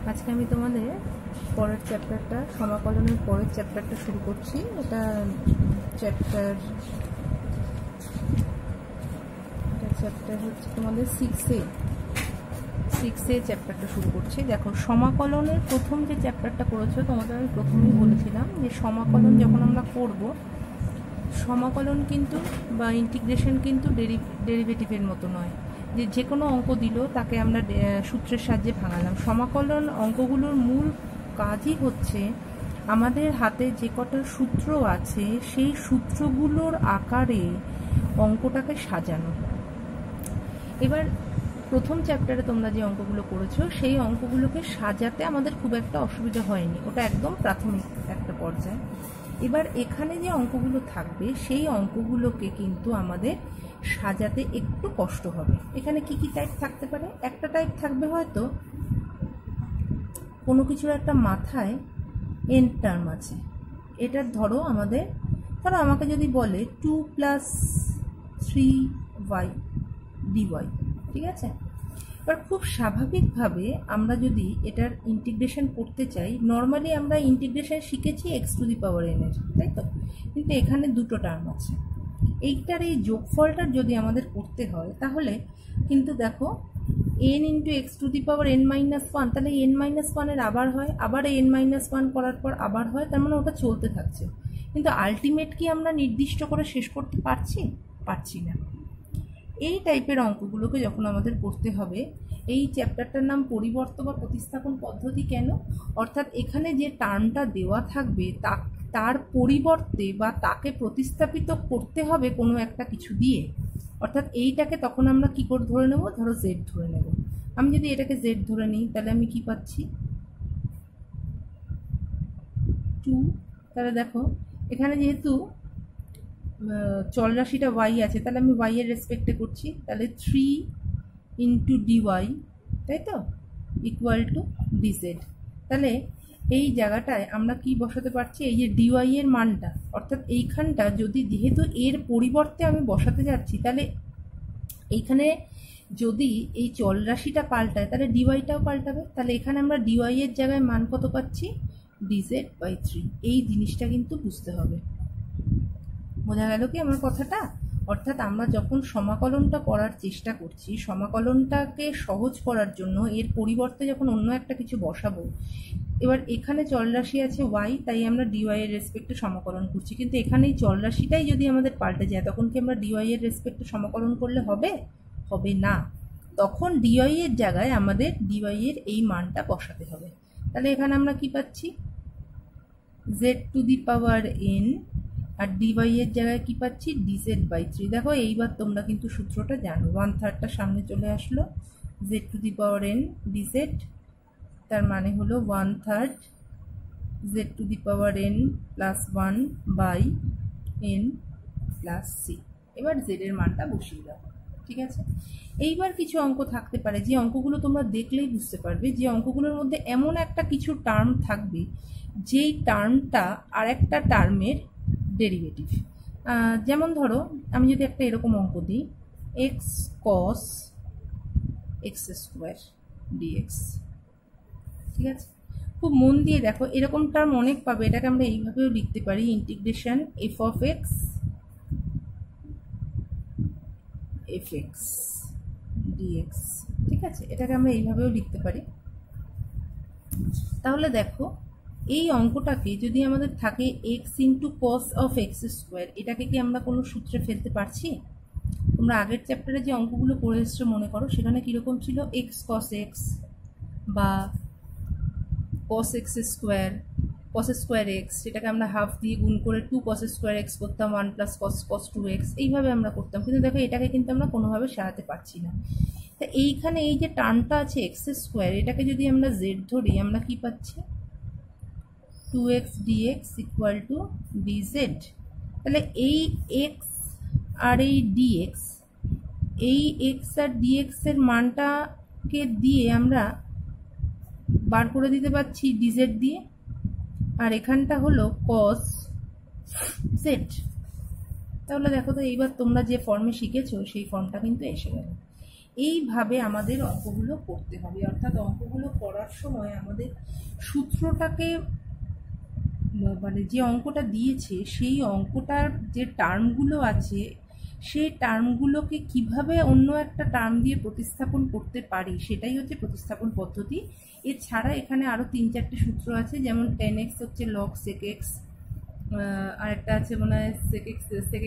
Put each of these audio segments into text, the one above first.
আজকে আমি তোমাদের পরের চ্যাপ্টারটা সমাকলনের পরের চ্যাপ্টারটা শুরু করছি। এটা চ্যাপ্টার হচ্ছে তোমাদের 6A চ্যাপ্টারটা শুরু করছি। দেখো, সমাকলনের প্রথম যে চ্যাপ্টারটা করেছো তোমাদের আমি প্রথমেই বলেছিলাম যে সমাকলন যখন আমরা করব, সমাকলন কিন্তু বা ইন্টিগ্রেশন কিন্তু ডেরিভেটিভের মতো নয় যে কোনো অঙ্ক দিল তাকে আমরা সূত্রের সাহায্যে ভাঙালাম। সমাকলন অঙ্কগুলোর মূল কাজই হচ্ছে আমাদের হাতে যে কটা সূত্র আছে সেই সূত্রগুলোর আকারে অঙ্কটাকে সাজানো। এবার প্রথম চ্যাপ্টারে তোমরা যে অঙ্কগুলো করেছো সেই অঙ্কগুলোকে সাজাতে আমাদের খুব একটা অসুবিধা হয়নি, ওটা একদম প্রাথমিক একটা পর্যায়ে। এবার এখানে যে অঙ্কগুলো থাকবে সেই অঙ্কগুলোকে কিন্তু আমাদের সাজাতে একটু কষ্ট হবে। এখানে কি কি টাইপ থাকতে পারে? একটা টাইপ থাকবে হয়তো কোনো কিছুর একটা মাথায় এন টার্ম আছে। এটার ধরো আমাকে যদি বলে 2 + 3y dy, ঠিক আছে? এবার খুব স্বাভাবিকভাবে আমরা যদি এটার ইন্টিগ্রেশন করতে চাই, নর্মালি আমরা ইন্টিগ্রেশন শিখেছি x⁴n এর, তাই তো? কিন্তু এখানে দুটো টার্ম আছে। এইটার এই যোগফলটার যদি আমাদের করতে হয় তাহলে কিন্তু দেখো n × x⁴n−1, তাহলে n−1 এর আবার হয়, আবার n−1 করার পর আবার হয়, তার মানে ওটা চলতে থাকছে। কিন্তু আলটিমেট কি আমরা নির্দিষ্ট করে শেষ করতে পারছি না। এই টাইপের অঙ্কগুলোকে যখন আমাদের করতে হবে, এই চ্যাপ্টারটার নাম পরিবর্ত বা প্রতিস্থাপন পদ্ধতি। কেন? অর্থাৎ এখানে যে টার্মটা দেওয়া থাকবে তার পরিবর্তে বা তাকে প্রতিস্থাপিত করতে হবে কোনো একটা কিছু দিয়ে। অর্থাৎ এইটাকে তখন আমরা কি করে ধরে নেব? ধরো z ধরে নেব। আমি যদি এটাকে z ধরে নিই তাহলে আমি কি পাচ্ছি? 2। তাহলে দেখো এখানে যেহেতু চলরাশিটা y আছে তাহলে আমি y এর রেসপেক্টে করছি, তাহলে 3 × dy, তাই তো, = dz। তাহলে এই জায়গাটায় আমরা কি বসাতে পারছি? এই যে dy এর মানটা, অর্থাৎ এইখানটা যদি যেহেতু এর পরিবর্তে আমি বসাতে যাচ্ছি, তাহলে এইখানে যদি এই চলরাশিটা পাল্টায় তাহলে dyটাও পাল্টাবে। তাহলে এখানে আমরা dy এর জায়গায় মান কত পাচ্ছি? dz/3। এই জিনিসটা কিন্তু বুঝতে হবে। বোঝা গেল কি আমার কথাটা? অর্থাৎ আমরা যখন সমাকলনটা করার চেষ্টা করছি, সমাকলনটাকে সহজ করার জন্য এর পরিবর্তে যখন অন্য একটা কিছু বসাবো, এবার এখানে চলরাশি আছে y, তাই আমরা dy এর রেসপেক্টে সমাকলন করছি। কিন্তু এখানে এই চলরাশিটাই যদি আমাদের পাল্টে যায় তখন কি আমরা dy এর রেসপেক্টে সমাকলন করলে হবে না। তখন dy এর জায়গায় আমাদের dy এর এই মানটা বসাতে হবে। তাহলে এখানে আমরা কি পাচ্ছি? z⁴n, আর dy এর জায়গায় কি পাচ্ছি? dz/3। দেখো এইবার তোমরা কিন্তু সূত্রটা জানো, 1/3টা সামনে চলে আসলো, z⁴n dz, তার মানে হলো 1/3 z⁴n + 1/n + c। এবার z এর মানটা বসিয়ে দাও, ঠিক আছে? এইবার কিছু অঙ্ক থাকতে পারে যে অঙ্কগুলো তোমরা দেখলেই বুঝতে পারবে, যে অঙ্কগুলোর মধ্যে এমন একটা কিছু টার্ম থাকবে যেই টার্মটা আরেকটা টার্মের ডেরিভেটিভ। যেমন ধরো আমি যদি একটা এরকম অঙ্ক দিই, x cos x² dx, ঠিক আছে? খুব মন দিয়ে দেখো, এরকম টার্ম অনেক পাবে। এটাকে আমরা এইভাবেও লিখতে পারি, ইন্টিগ্রেশন f(x) dx, ঠিক আছে? এটাকে আমরা এইভাবেও লিখতে পারি। তাহলে দেখো এই অঙ্কটাকে যদি আমাদের থাকে x × cos x², এটাকে কি আমরা কোনো সূত্রে ফেলতে পারছি? তোমরা আগের চ্যাপ্টারে যে অঙ্কগুলো পড়ে এসছো মনে করো, সেখানে কীরকম ছিল? x cos x বা cos x², সেটাকে আমরা হাফ দিয়ে গুণ করে 2 cos² x করতাম, 1 + cos 2x, এইভাবে আমরা করতাম। কিন্তু দেখো এটাকে কিন্তু আমরা কোনোভাবে সারাতে পারছি না। তা এইখানে এই যে টার্মটা আছে x², এটাকে যদি আমরা z ধরি, আমরা কি পাচ্ছি? 2x dx = dz। তাহলে এই x আর এই dx, এই x আর dx এর মানটাকে দিয়ে আমরা বার করে দিতে পারছি dz দিয়ে, আর এখানটা হলো cos z। তাহলে দেখো তো এইবার তোমরা যে ফর্মে শিখেছো সেই ফর্মটা কিন্তু এসে গেল। এইভাবে আমাদের অঙ্কগুলো করতে হবে। অর্থাৎ অঙ্কগুলো করার সময় আমাদের সূত্রটাকে মানে যে অঙ্কটা দিয়েছে সেই অঙ্কটার যে টার্মগুলো আছে সেই টার্মগুলোকে কিভাবে অন্য একটা টার্ম দিয়ে প্রতিস্থাপন করতে পারি সেটাই হচ্ছে প্রতিস্থাপন পদ্ধতি। এছাড়া এখানে আরও 3-4টে সূত্র আছে, যেমন 10x হচ্ছে log sec x, আর একটা আছে মনে হয় sec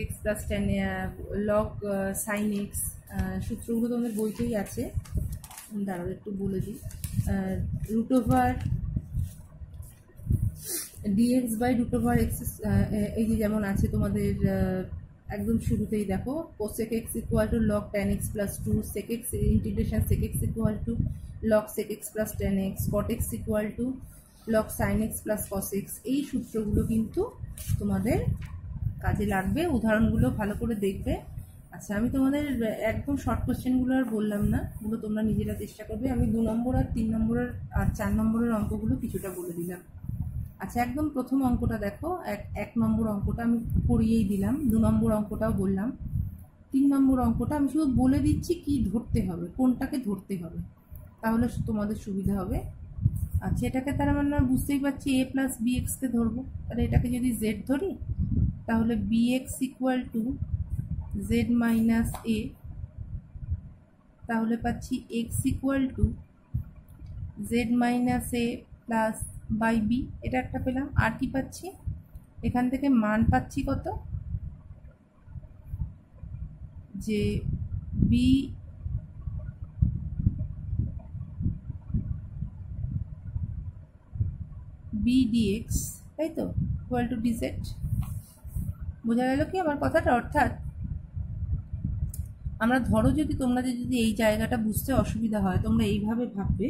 x plus 10 log sin x। সূত্রগুলো তোমাদের বইতেই আছে, দাঁড়াও একটু বলে দিই। Root over dx by root over x, এই যে যেমন আছে তোমাদের একদম শুরুতেই দেখো cosec x equal two log tan x plus 2, sec x integration sec x equal two log sec x plus 10x, cot x equal two log sin x plus cos x। এই সূত্রগুলো কিন্তু তোমাদের কাজে লাগবে, উদাহরণগুলো ভালো করে দেখবে। আচ্ছা, আমি তোমাদের একদম শর্ট কোশ্চেনগুলো আর বললাম না, ওগুলো তোমরা নিজেরা চেষ্টা করবে। আমি 2 নম্বর আর 3 নম্বরের আর 4 নম্বরের অঙ্কগুলো কিছুটা বলে দিলাম। আচ্ছা, একদম প্রথম অঙ্কটা দেখো, 1 নম্বর অঙ্কটা আমি করিয়েই দিলাম, 2 নম্বর অঙ্কটাও বললাম, 3 নম্বর অঙ্কটা আমি শুধু বলে দিচ্ছি কি ধরতে হবে, কোনটাকে ধরতে হবে, তাহলে তোমাদের সুবিধা হবে। আচ্ছা, এটাকে তার মানে বুঝতেই পারছি a প্লাস bx-কে ধরবো, তাহলে এটাকে যদি z ধরি তাহলে bx equal to z minus a, তাহলে পাচ্ছি x equal to z minus a plus by b, এটা একটা পেলাম। আর কি পাচ্ছি এখান থেকে, মান পাচ্ছি কত, যে বি বি ডিএক্স, তাই তো, ইকুয়াল টু ডিজেড। বোঝা গেল কি আমার কথাটা? অর্থাৎ আমরা ধরো যদি তোমরা যদি এই জায়গাটা বুঝতে অসুবিধা হয়, তোমরা এইভাবে ভাববে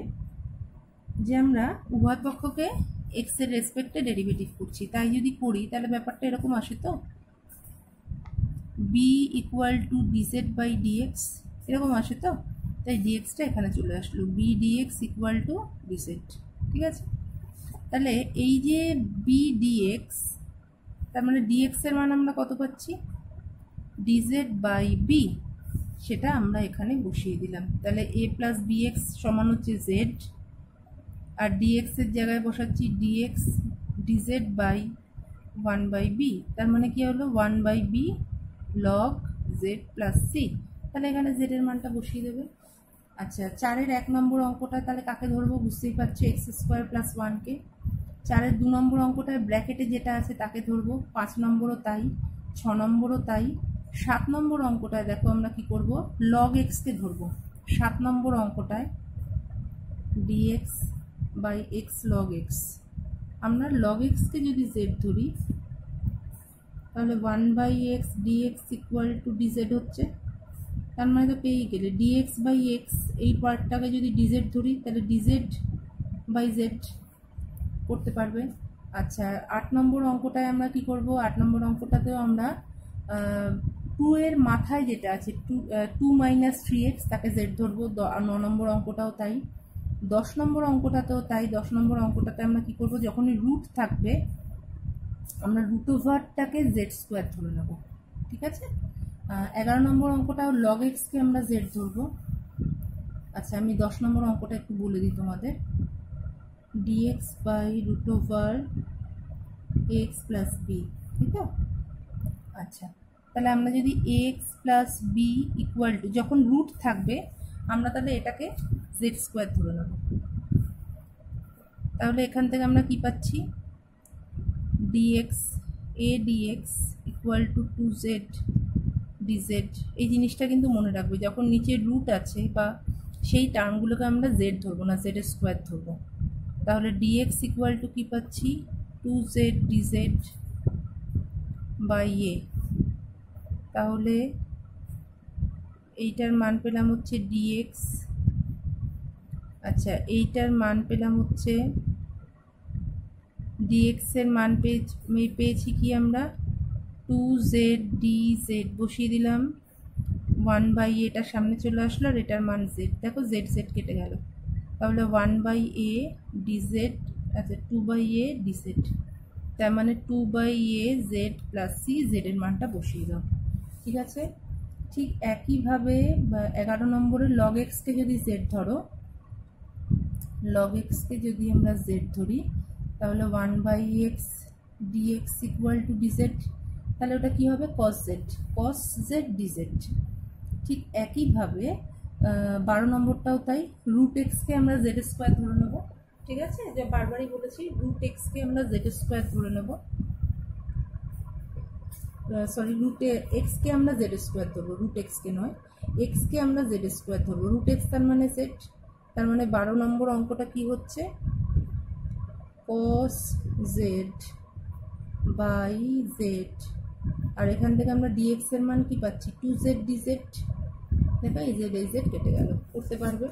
যে আমরা উভয় পক্ষকে এক্স এর রেসপেক্টে ডেরিভেটিভ করছি, তাই যদি করি তাহলে ব্যাপারটা এরকম আসে তো, b equal to dz by dx, এরকম আসে তো। তাই ডিএক্সটা এখানে চলে আসলো, b dx equal to dz. ঠিক আছে, তাহলে এই যে বি ডিএক্স, তার মানে ডিএক্স এর মান আমরা কত পাচ্ছি, ডিজেড বাই বি, সেটা আমরা এখানে বসিয়ে দিলাম। তাহলে এ প্লাস বিএক্স সমান হচ্ছে জেড, আর ডিএক্স এর জায়গায় বসাচ্ছি ডিএক্স ডিজেড বাই 1/b, তার মানে কি হলো 1/b log Z plus C. তাহলে এখানে জেড এর মানটা বসিয়ে দেবে। আচ্ছা, 4-এর 1 নম্বর অঙ্কটা তাহলে কাকে ধরবো, বুঝতেই পারছি এক্স স্কোয়ার প্লাস 1-কে। 4-এর 2 নম্বর অঙ্কটায় ব্র্যাকেটে যেটা আছে তাকে ধরবো, 5 নম্বরও তাই, 6 নম্বরও তাই। 7 নম্বর অঙ্কটায় দেখো আমরা কি করব, লগ এক্সকে ধরবো। 7 নম্বর অঙ্কটায় dx by x log x, আমরা লগ এক্সকে যদি জেড ধরি তাহলে 1/x dx equal to DZ হচ্ছে, তার মানে তো পেয়েই গেলে ডিএক্স বাই এক্স, এই পার্টটাকে যদি ডিজেড ধরি তাহলে ডিজেড বাই জেড করতে পারবে। আচ্ছা, 8 নম্বর অঙ্কটায় আমরা কি করব, 8 নম্বর অঙ্কটাতেও আমরা 2 এর মাথায় যেটা আছে 2 মাইনাস 3x তাকে জেড ধরবো। 9 নম্বর অঙ্কটাও তাই, 10 নম্বর অঙ্কটাতেও তাই। 10 নম্বর অঙ্কটাতে আমরা কি করব, যখনই রুট থাকবে আমরা রুট ওভারটাকে জেড স্কোয়ার ধরে নেব। ঠিক আছে, 11 নম্বর অঙ্কটাও লগ এক্সকে আমরা জেড ধরবো। আচ্ছা, আমি 10 নম্বর অঙ্কটা একটু বলে দিই তোমাদের, dx by root over x plus b, ঠিক আছে। আচ্ছা, তাহলে আমরা যদি x plus b equal to, যখন রুট থাকবে আমরা তাহলে এটাকে জেড স্কোয়ার ধরে নেব। তাহলে এখান থেকে আমরা কি পাচ্ছি, ডিএক্স এ dx equal to 2z dz. এই জিনিসটা কিন্তু মনে রাখবে, যখন নিচে রুট আছে বা সেই টার্মগুলোকে আমরা জেড ধরবো না, জেড স্কোয়ার ধরবো। তাহলে ডিএক্স ইকুয়াল টু কী পাচ্ছি, 2z ডিজেড বাই এ। তাহলে এইটার মান পেলাম হচ্ছে ডিএক্স, আচ্ছা এইটার মান পেলাম হচ্ছে ডিএক্স এর মান পেয়েছি কি আমরা, 2z dz বসিয়ে দিলাম, 1/a এটার সামনে চলে আসলো, আর এটার মান z, দেখো জেড জেড কেটে গেল, তাহলে 1/a dz, আচ্ছা 2/a dz, তার মানে 2/a z plus c, z এর মানটা বসিয়ে দাও। ঠিক আছে, ঠিক একইভাবে 11 নম্বরের লগ এক্সকে যদি জেড ধরো, লগ এক্সকে যদি আমরা জেড ধরি তাহলে 1/x dx equal to dz, তাহলে ওটা কি হবে cos z dz। ঠিক একইভাবে 12 নম্বরটাও তাই, রুট এক্সকে আমরা জেড স্কোয়ার ধরে নেব। ঠিক আছে, যে বারবারই বলেছি রুট এক্সকে আমরা জেড স্কোয়ার ধরে নেব, সরি রুট এক্সকে আমরা জেড স্কোয়ার ধরবো, রুট এক্সকে নয়, এক্সকে আমরা জেড স্কোয়ার ধরবো। রুট এক্স তার মানে জেড, তার মানে 12 নম্বর অঙ্কটা কি হচ্ছে cos z বাই জেড, আর এখান থেকে আমরা ডিএক্স এর মান কি পাচ্ছি 2z dz। দেখো এই জেড কেটে গেল, করতে পারবে।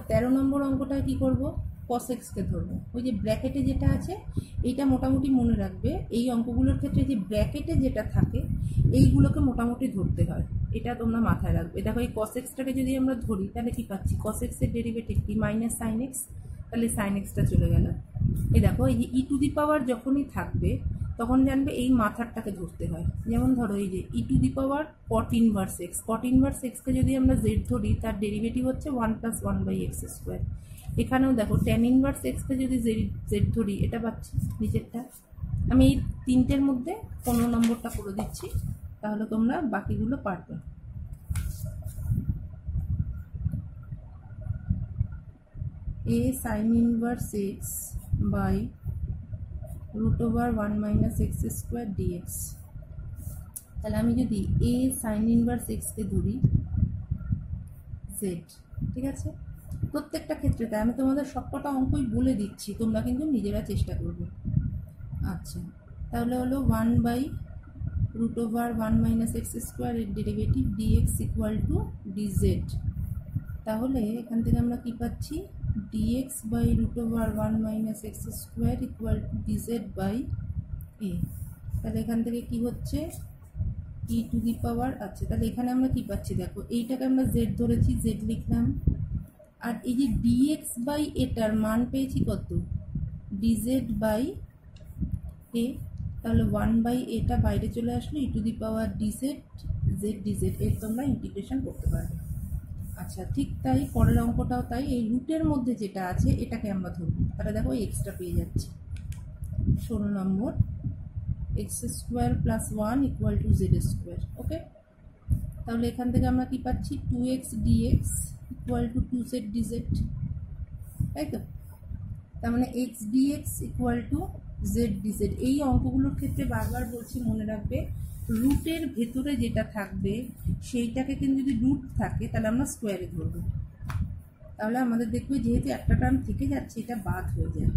13 নম্বর অঙ্কটা কি করব, cos x কে ধরবো। ওই যে ব্র্যাকেটে যেটা আছে এইটা মোটামুটি মনে রাখবে, এই অঙ্কগুলোর ক্ষেত্রে যে ব্র্যাকেটে যেটা থাকে এইগুলোকে মোটামুটি ধরতে হয়, এটা তোমরা মাথায় রাখবে। দেখো এই cos x-টাকে যদি আমরা ধরি তাহলে কি পাচ্ছি, cos x এর ডেরিভেটিভ কি মাইনাস sin x, তাহলে sin x-টা চলে গেল। এই দেখো এই যে ই টু দি পাওয়ার যখনই থাকবে তখন জানবে এই মাথারটাকে ধরতে হয়। যেমন ধরো এই যে e to the power cot inverse x, cot inverse এক্সকে যদি আমরা জেড ধরি তার ডেরিভেটিভ হচ্ছে 1 + 1/x স্কোয়ার। এখানেও দেখো tan ইনভার্স এক্সকে যদি জেড ধরি এটা পাচ্ছি নিচেরটা। আমি এই তিনটের মধ্যে 15 নম্বরটা করে দিচ্ছি, তাহলে তোমরা বাকিগুলো পারবে। a sin inverse x by √1 - x square dx। তাহলে আমি যদি a sin ইনভার্স এক্সকে ধরি z, ঠিক আছে, প্রত্যেকটা ক্ষেত্রে তাই আমি তোমাদের সবকটা অঙ্কই বলে দিচ্ছি, তোমরা কিন্তু নিজেরা চেষ্টা করবে। আচ্ছা, তাহলে হলো 1/√1 - x স্কোয়ার এর derivative dx equal to dz। তাহলে এখান থেকে আমরা কি পাচ্ছি, dx/√1 - x square equal to dz by a। তাহলে এখান থেকে কি হচ্ছে ই টু দি পাওয়ার, আচ্ছা তাহলে এখানে আমরা কি পাচ্ছি, দেখো এইটাকে আমরা জেড ধরেছি, জেড লিখলাম, আর এই যে dx বাই এটার মান পেয়েছি কত, dz বাই a। তাহলে 1/a-টা বাইরে চলে আসলো, e to the power dz, z dz এর তোমরা ইন্টিগ্রেশন করতে পারবে। আচ্ছা ঠিক তাই পরের অঙ্কটাও তাই, এই রুটের মধ্যে যেটা আছে এটাকে আমরা ধরবো, তাহলে দেখো এক্সট্রা পেয়ে যাচ্ছি। 16 নম্বর x square plus 1 equal to z square. Okay, তাহলে এখান থেকে আমরা কি পাচ্ছি 2x dx equal to 2z dz, তাই তো। তার মানে x dx equal to z dz। এই অঙ্কগুলোর ক্ষেত্রে বারবার বলছি মনে রাখবে, রুটের ভেতরে যেটা থাকবে সেইটাকে কিন্তু যদি রুট থাকে তাহলে আমরা স্কোয়ারে ধরবো, তাহলে আমাদের দেখবে যেহেতু একটা টার্ম থেকে যাচ্ছে এটা বাদ হয়ে যায়।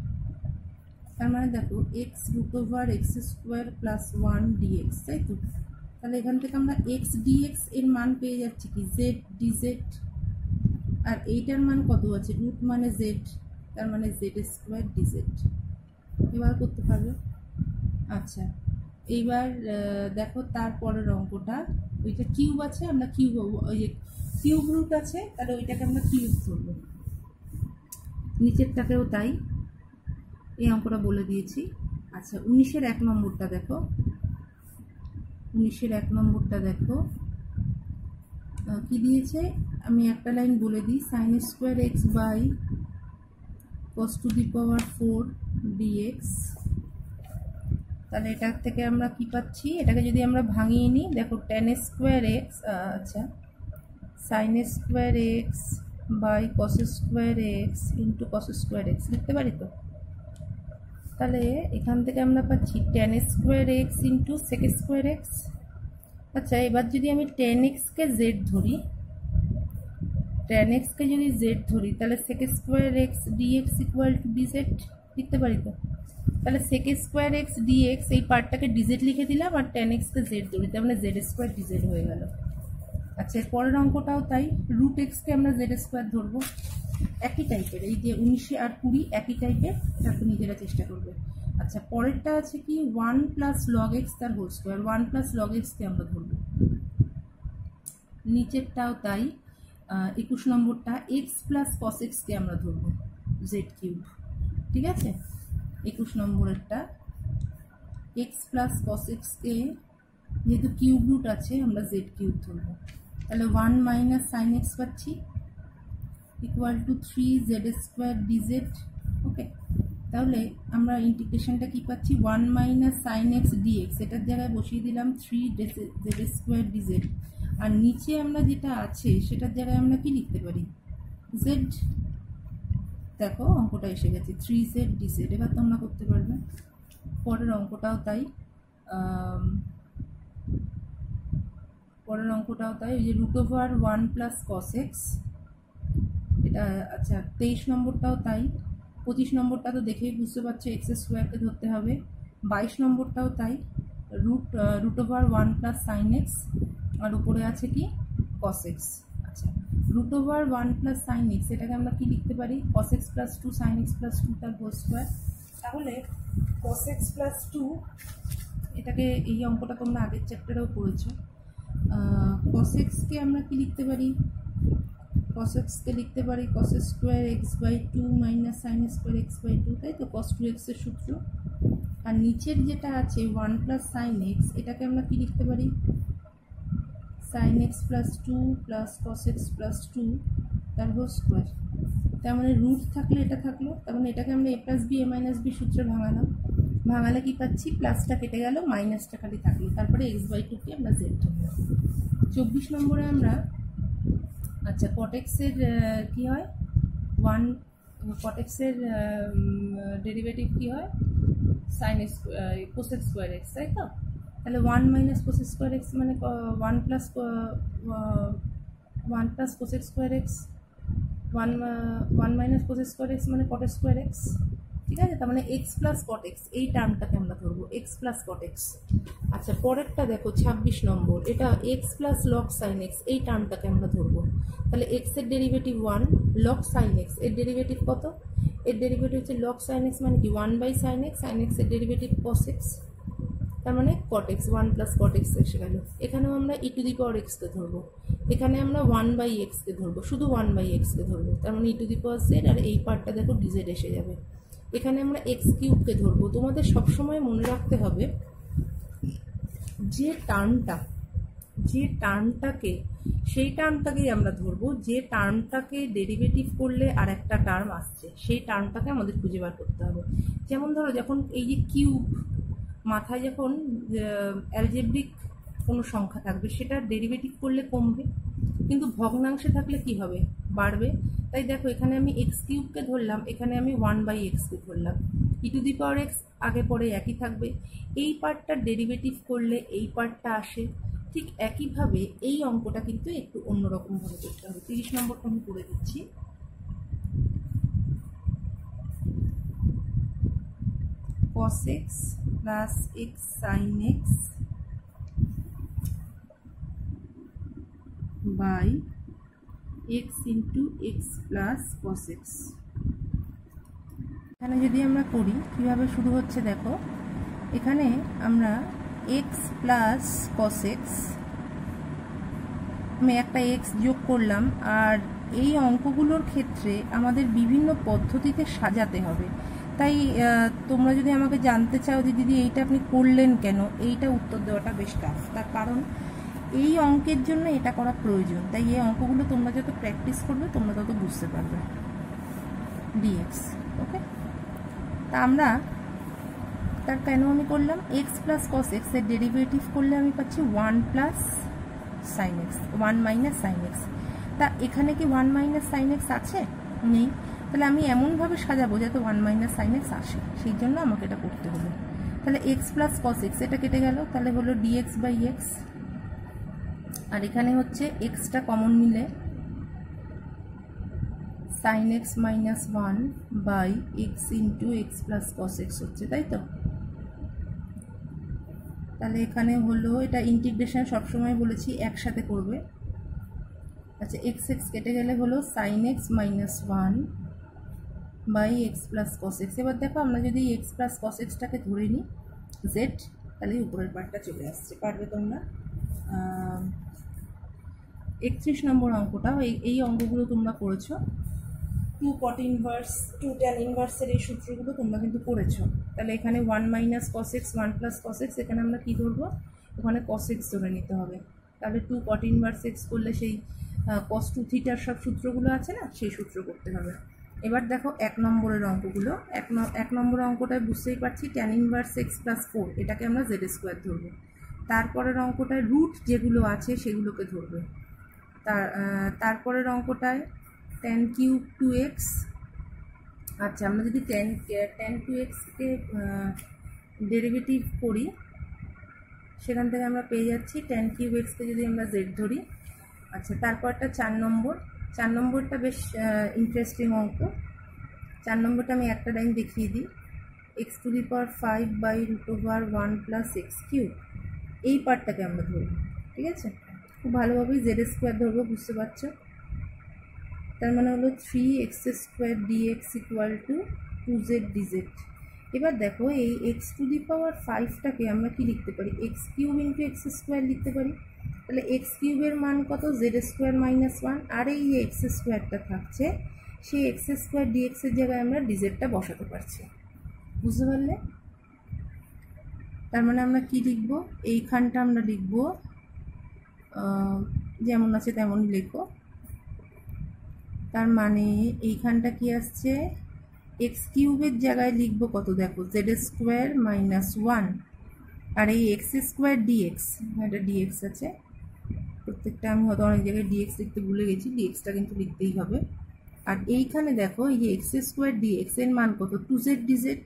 তার মানে দেখো x√x স্কোয়ার প্লাস 1 dx, তাই তো। তাহলে এখান থেকে আমরা x dx এর মান পেয়ে যাচ্ছি কি z dz, আর এইটার মান কত আছে, রুট মানে z, তার মানে z স্কোয়ার dz। এবার করতে পারবে। আচ্ছা এইবার দেখো তারপরের অঙ্কটা, ওইটা কিউব আছে, আমরা কিউব, ওই যে কিউব রুট আছে তাহলে ওইটাকে আমরা কিউব ধরবো। নিচেরটাকেও তাই, এই অঙ্কটা বলে দিয়েছি। আচ্ছা 19-এর 1 নম্বরটা দেখো, 19-এর 1 নম্বরটা দেখো কি দিয়েছে, আমি একটা লাইন বলে দিই, sin square x by cos to the power 4 dx। তাহলে এটার থেকে আমরা কি পাচ্ছি, এটাকে যদি আমরা ভাঙিয়ে নিই, দেখো tan স্কোয়ার এক্স, আচ্ছা sin square x by cos square x into cos square x লিখতে পারি তো। তাহলে এখান থেকে আমরা পাচ্ছি tan square x into sec square x. আচ্ছা এবার যদি আমি tan x-কে z ধরি, tan x-কে যদি z ধরি তাহলে sec square x dx equal to dz লিখতে পারি তো। তাহলে sec স্কোয়ার এক্স dx এই পার্টটাকে dz লিখে দিলাম, আর tan x-কে z ধরি, তার মানে z স্কোয়ার dz হয়ে গেল। আচ্ছা পরের অঙ্কটাও তাই, রুট এক্সকে আমরা z স্কোয়ার ধরবো, একই টাইপের, এই যে 19 আর 20 একই টাইপের, তাকে নিজেরা চেষ্টা করবে। আচ্ছা পরেরটা আছে কি 1 + log x তার হোল স্কোয়ার, 1 + log x-কে আমরা ধরবো। নিচেরটাও তাই, 21 নম্বরটা x + cos x-কে আমরা ধরবো, z3, ঠিক আছে। 21 নম্বরেরটা x + cos x-কে যেহেতু কিউব রুট আছে আমরা জেড কিউব ধরবো। তাহলে 1 মাইনাস সাইন এক্স পাচ্ছি ইকুয়াল টু 3z² dz। ওকে, তাহলে আমরা ইন্টিগ্রেশনটা কি পাচ্ছি, 1 মাইনাস সাইন এক্স ডিএক্স, এটার জায়গায় বসিয়ে দিলাম 3z² dz। আর নিচে আমরা যেটা আছে সেটার জায়গায় আমরা কি লিখতে পারি, z। দেখো অঙ্কটা এসে গেছে 3z dz। এবার তোমরা করতে পারবে। পরের অঙ্কটাও তাই, ওই যে √1 প্লাস কস এক্স, এটা আচ্ছা 23 নম্বরটাও তাই। 25 নম্বরটা তো দেখেই বুঝতে পারছো x² ধরতে হবে। 22 নম্বরটাও তাই, √1 প্লাস সাইন এক্স, আর উপরে আছে কি কস এক্স। আচ্ছা, √1 প্লাস সাইন এক্স এটাকে আমরা কি লিখতে পারি, cos x plus 2 sin x plus 2 তার হোল স্কোয়ার। তাহলে cos x প্লাস 2, এটাকে এই অঙ্কটা তোমরা আগের চ্যাপ্টারেও পড়েছো। cos x কে আমরা কি লিখতে পারি, cos x কে লিখতে পারি cos square x/2 minus sine square x/2, তাই তো, cos 2x এর সূত্র। আর নিচের যেটা আছে 1 প্লাস সাইন এক্স, এটাকে আমরা কি লিখতে পারি, sine x plus 2 plus cos x plus 2 তার হোল স্কোয়ার। তার মানে রুট থাকলে এটা থাকলো, তার মানে এটাকে আমরা a plus b a minus b সূত্রে ভাঙালাম। ভাঙালে কি পাচ্ছি, প্লাসটা কেটে গেল, মাইনাসটা খালি থাকলো, তারপরে x/2 কে আমরা জেড ধরলাম। 24 নম্বরে আমরা, আচ্ছা cot x এর কি হয়, 1 cot x এর ডেরিভেটিভ কি হয়, সাইন cos স্কোয়ার এক্স, তাই তো। তাহলে 1 মাইনাস cos স্কোয়ার এক্স মানে 1 plus cos square x, 1 minus cos square x মানে cot স্কোয়ার এক্স, ঠিক আছে। তার মানে এক্স প্লাস cot x, এই টার্মটাকে আমরা ধরবো এক্স প্লাস cot x। আচ্ছা পরেরটা দেখো 26 নম্বর, এটা x plus log sine x, এই টার্মটাকে আমরা ধরবো। তাহলে এক্স এর ডেরিভেটিভ 1, লগ সাইন এক্স এর ডেরিভেটিভ কত, এর ডেরিভেটিভ হচ্ছে লগ সাইন এক্স মানে কি 1 by sine x, sine x এর ডেরিভেটিভ cos x, তার মানে cot x, 1 plus cot x এসে গেল। এখানেও আমরা e⁻x কে ধরবো, এখানে আমরা 1 বাই এক্স কে ধরবো, শুধু 1 বাই এক্স কে ধরবো, তার মানে e⁻z, আর এই পার্টটা দেখো dz এসে যাবে। এখানে আমরা এক্স কিউবকে ধরবো। তোমাদের সবসময় মনে রাখতে হবে যে টার্মটাকে সেই টার্মটাকেই আমরা ধরবো, যে টার্মটাকে ডেরিভেটিভ করলে আর একটা টার্ম আসছে সেই টার্মটাকে আমাদের খুঁজে বার করতে হবে। যেমন ধরো যখন এই যে কিউব মাথায় যখন অ্যালজেব্রিক কোনো সংখ্যা থাকবে সেটা ডেরিভেটিভ করলে কমবে, কিন্তু ভগ্নাংশে থাকলে কি হবে, বাড়বে। তাই দেখো এখানে আমি এক্স কিউবকে ধরলাম, এখানে আমি 1 বাই এক্সকে ধরলাম, e⁻x আগে পরে একই থাকবে। এই পার্টটার ডেরিভেটিভ করলে এই পার্টটা আসে। ঠিক একইভাবে এই অঙ্কটা কিন্তু একটু অন্যরকমভাবে করতে হবে। 30 নম্বরটা আমি করে দিচ্ছি। cos x plus x sin x by x into x plus cos x। এখানে যদি আমরা করি কীভাবে শুরু হচ্ছে দেখো, এখানে আমরা x প্লাস cos x, আমি একটা x যোগ করলাম। আর এই অঙ্কগুলোর ক্ষেত্রে আমাদের বিভিন্ন পদ্ধতিতে সাজাতে হবে। তাই তোমরা যদি আমাকে জানতে চাও যে দিদি এইটা আপনি করলেন কেন, এইটা উত্তর দেওয়াটা বেশ টাফ। তার কারণ এই অঙ্কের জন্য এটা করা প্রয়োজন। তাই এই অঙ্কগুলো তোমরা যত প্র্যাকটিস করবে তোমরা তত বুঝতে পারবে। dx, ওকে। তা আমরা তার কেন আমি করলাম, এক্স প্লাস cos x এর ডেরিভেটিভ করলে আমি পাচ্ছি 1 plus sine x, 1 minus sine x. তা এখানে কি 1 মাইনাস সাইন এক্স আছে, নেই। তাহলে আমি এমনভাবে সাজাবো যাতে 1 মাইনাস সাইন এক্স আসে, সেই জন্য আমাকে এটা করতে হবে। তাহলে এক্স প্লাস cos x এটা কেটে গেল, তাহলে হলো dx বাই এক্স। আর এখানে হচ্ছে এক্সটা কমন নিলে sine x minus 1 by x into x plus cos x হচ্ছে, তাই তো। তাহলে এখানে হলো, এটা ইন্টিগ্রেশন সবসময় বলেছি একসাথে করবে। আচ্ছা এক্স এক্স কেটে গেলে হলো sine x minus 1 by x plus cos x। এবার দেখো আমরা যদি এক্স প্লাস cos xটাকে ধরে নিই জেড, তাহলে উপরের পার্টটা চলে আসছে, পারবে তোমরা। 31 নম্বর অঙ্কটা, এই অঙ্কগুলো তোমরা করেছো। 2 cot ইনভার্স 2 tan ইনভার্সের এই সূত্রগুলো তোমরা কিন্তু করেছো। তাহলে এখানে 1 minus cos x 1 plus cos x, এখানে আমরা কি ধরবো, ওখানে cos x ধরে নিতে হবে। তাহলে 2 cot inverse x করলে সেই cos 2 থিটার সব সূত্রগুলো আছে না, সেই সূত্র করতে হবে। এবার দেখো 1 নম্বরের অঙ্কগুলো। 1 নম্বরের অঙ্কটায় বুঝতেই পারছি tan inverse x plus 4 এটাকে আমরা z স্কোয়ার ধরবো। তারপরের অঙ্কটায় রুট যেগুলো আছে সেগুলোকে ধরবে। তারপরের অঙ্কটায় tan cube 2x। আচ্ছা, আমরা যদি tan 2x কে ডেরিভেটিভ করি, সেখান থেকে আমরা পেয়ে যাচ্ছি tan cube x কে যদি আমরা z ধরি। আচ্ছা, তারপরটা 4 নম্বরটা বেশ ইন্টারেস্টিং অঙ্ক। 4 নম্বরটা আমি একটা লাইন দেখিয়ে দিই। x to the power 5 by root over 1 plus x cube, এই পার্টটাকে আমরা ধরবো। ঠিক আছে, খুব ভালোভাবেই জেড স্কোয়ার ধরবো, বুঝতে পারছো। তার মানে হলো 3x square dx equal to 2z dz. এবার দেখো এই এক্স টু দি পাওয়ার 5টাকে আমরা কি লিখতে পারি, x cube into x square লিখতে পারি। তাহলে এক্স কিউবের মান কত, জেড স্কোয়ার মাইনাস 1, আর এই এক্স স্কোয়ারটা থাকছে, সেই এক্স স্কোয়ার ডিএক্সের জায়গায় আমরা ডিজেডটা বসাতে পারছি। বুঝতে পারলে? তার মানে আমরা কি লিখব, এইখানটা আমরা লিখব যেমন আছে তেমনই লিখো। তার মানে এইখানটা কি আসছে, এক্স কিউবের জায়গায় লিখবো কত, দেখো জেড স্কোয়ার মাইনাস 1, আর এই এক্স স্কোয়ার ডিএক্স, এটা ডিএক্স আছে, প্রত্যেকটা আমি হয়তো অনেক জায়গায় ডিএক্স লিখতে ভুলে গেছি, ডিএক্সটা কিন্তু লিখতেই হবে। আর এইখানে দেখো এই যে এক্স স্কোয়ার ডিএক্স এর মান কত, 2z ডিজেড।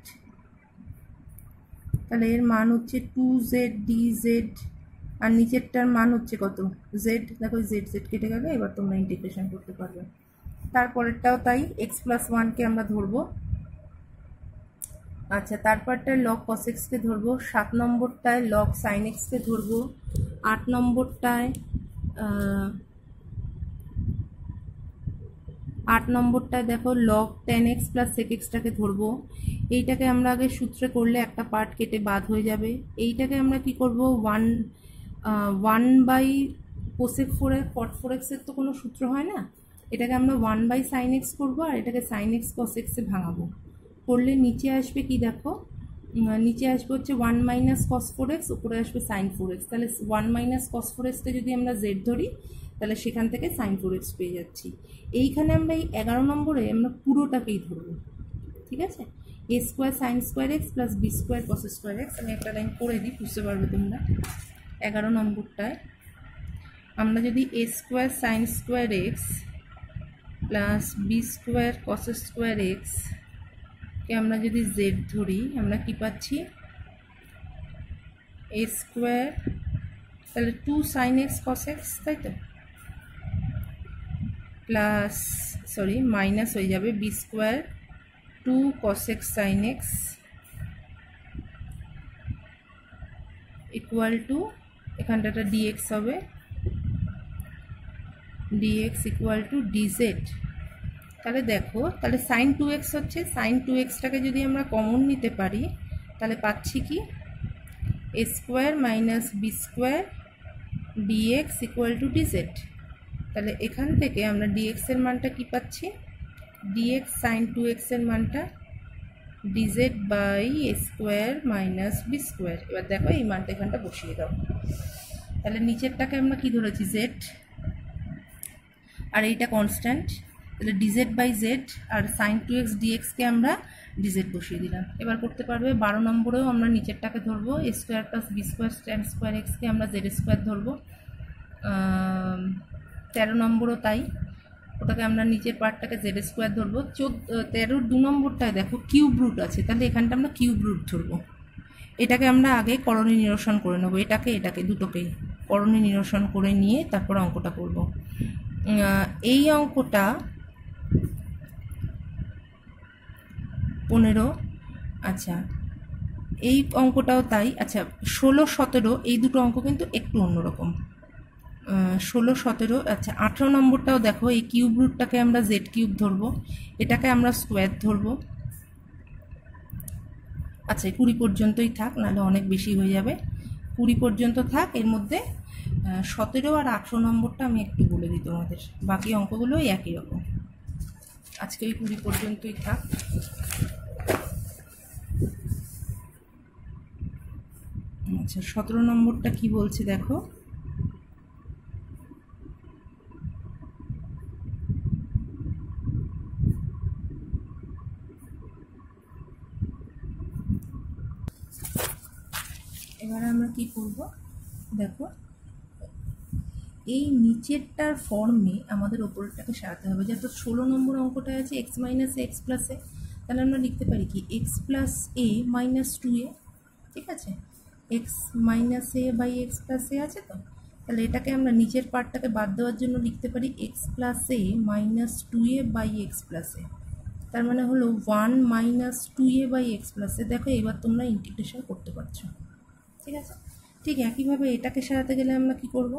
তাহলে এর মান হচ্ছে 2z ডিজেড, আর নিচেরটার মান হচ্ছে কত, জেড। দেখো জেড কেটে গেলে, এবার তোমরা ইন্টিগ্রেশন করতে পারবে। তারপরেরটাও তাই, এক্স প্লাস 1কে আমরা ধরবো। আচ্ছা, তারপরটায় লগ কস এক্সকে ধরবো, 7 নম্বরটায় লগ সাইন এক্সকে ধরবো, 8 নম্বরটায় দেখো log ten x plus sec এক্সটাকে ধরবো। এইটাকে আমরা আগে সূত্রে করলে একটা পার্ট কেটে বাদ হয়ে যাবে। এইটাকে আমরা কি করব, 1 বাই কোসেক 4 কট 4x এর তো কোনো সূত্র হয় না, এটাকে আমরা 1 বাই সাইন এক্স করবো, আর এটাকে সাইন এক্স কস এক্সে ভাঙাবো। করলে নিচে আসবে কি দেখো, নিচে আসবে হচ্ছে 1 মাইনাস কস 4x, উপরে আসবে সাইন 4x। তাহলে 1 মাইনাস কস 4xকে যদি আমরা জেড ধরি, তাহলে সেখান থেকে সাইন 4x পেয়ে যাচ্ছি। এইখানে আমরা এই 11 নম্বরে আমরা পুরোটাকেই ধরবো। ঠিক আছে, a square sine square x plus b square cos square x. আমি একটা লাইন করে দিই, বুঝতে পারবে তোমরা। 11 নম্বরটায় আমরা যদি a square sine square x plus b square cos square x কে আমরা যদি জেড ধরি, আমরা কি পাচ্ছি, এ স্কোয়ার, তাহলে 2 সাইন এক্স কস এক্স, তাই তো, প্লাস মাইনাস হয়ে যাবে b square 2 cos x sine x equal to, এখানটা ডিএক্স হবে, ডিএক্স ইকুয়াল টু ডিজেড। তাহলে দেখো, তাহলে সাইন 2x হচ্ছে, সাইন 2xটাকে যদি আমরা কমন নিতে পারি, তাহলে পাচ্ছি কি, a square minus b square dx equal to dz. তাহলে এখান থেকে আমরা ডিএক্স এর মানটা কি পাচ্ছি, ডিএক্স সাইন 2x এর মানটা dz by a square minus b square. এবার দেখো এই মানটা এখানটা বসিয়ে দাও। তাহলে নিচেরটাকে আমরা কি ধরেছি, জেড, আর এইটা কনস্ট্যান্ট, তাহলে ডিজেড বাই জেড, আর সাইন 2x ডিএক্সকে আমরা ডিজেড বসিয়ে দিলাম। এবার করতে পারবে। 12 নম্বরেও আমরা নিচেরটাকে ধরবো, a square plus b square tan square এক্সকে আমরা জেড স্কোয়ার ধরবো। 13 নম্বরও তাই, ওটাকে আমরা নিচের পার্টটাকে জেড স্কোয়ার ধরবো। 13 2 নম্বরটায় দেখো কিউব রুট আছে, তাহলে এখানটা আমরা কিউব রুট ধরবো। এটাকে আমরা আগে করণী নিরসন করে নেবো, এটাকে দুটোকেই করণী নিরসন করে নিয়ে তারপর অঙ্কটা করব। এই অঙ্কটা 15, আচ্ছা এই অঙ্কটাও তাই। আচ্ছা 16 17 এই দুটো অঙ্ক কিন্তু একটু অন্যরকম। 16 17, আচ্ছা 18 নম্বরটাও দেখো, এই কিউব রুটটাকে আমরা জেড কিউব ধরবো, এটাকে আমরা স্কোয়ার ধরবো। আচ্ছা 20 পর্যন্তই থাক, নাহলে অনেক বেশি হয়ে যাবে। 20 পর্যন্ত থাক, এর মধ্যে 17 আর 18 নম্বরটা আমি একটু বলে দিই তোমাদের, বাকি অঙ্কগুলোই একই রকম। আজকে ওই 20 পর্যন্তই থাক। আচ্ছা আচ্ছা 17 নম্বরটা কি বলছে দেখো, এবারে আমরা কি করব দেখো, এই নিচেরটার ফর্মে আমাদের ওপরেরটাকে সাজাতে হবে। যত 16 নম্বর অঙ্কটা আছে এক্স মাইনাস এক্স প্লাস এ, তাহলে আমরা লিখতে পারি কি x plus a minus 2a, ঠিক আছে, x minus a by x plus a আছে তো, তাহলে এটাকে আমরা নিচের পার্টটাকে বাদ দেওয়ার জন্য লিখতে পারি x plus a minus 2a by x plus a, তার মানে হলো 1 minus 2a by x plus a. দেখো এবার তোমরা ইন্টিগ্রেশন করতে পারছো, ঠিক আছে। ঠিক একইভাবে এটাকে সাজাতে গেলে আমরা কি করব,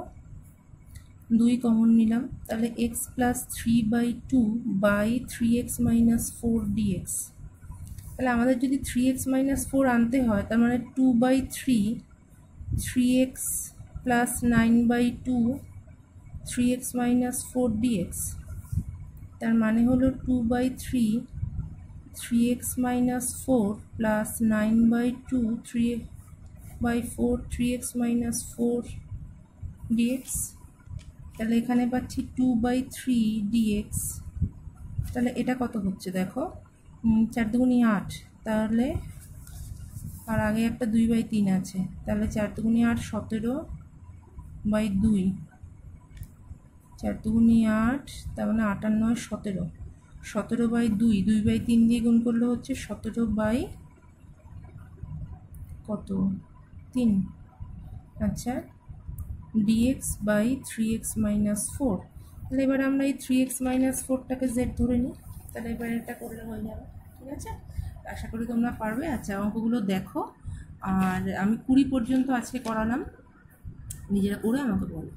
2 কমন নিলাম, তাহলে x plus 3/2 by 3x minus 4 dx. তাহলে আমাদের যদি 3x মাইনাস 4 আনতে হয়, তার মানে 2/3 3x plus 9/2 3x minus 4 dx, তার মানে হলো 2/3 3x minus 4 plus 9/2 3/4 3x minus 4 dx. তাহলে এখানে পাচ্ছি 2/3 ডিএক্স। তাহলে এটা কত হচ্ছে দেখো, 4 দুগুণি 8, তাহলে আর আগে একটা 2/3 আছে, তাহলে 4 দুগুণি 8 17/2, 4 দুগুণি 8, তার মানে 8 আর 9 17, 17/2, 2/3 দিয়ে গুণ করলে হচ্ছে 17 কত 3, আচ্ছা dx বাই 3x মাইনাস 4। তাহলে এবার আমরা এই 3x মাইনাস 4টাকে z ধরে নিই, তাহলে এবার এটা করলে হয়ে যাবে, ঠিক আছে। আশা করি তোমরা পারবে। আচ্ছা অঙ্কগুলো দেখো, আর আমি 20 পর্যন্ত আজকে করালাম, নিজেরা করে আমাকে বলো।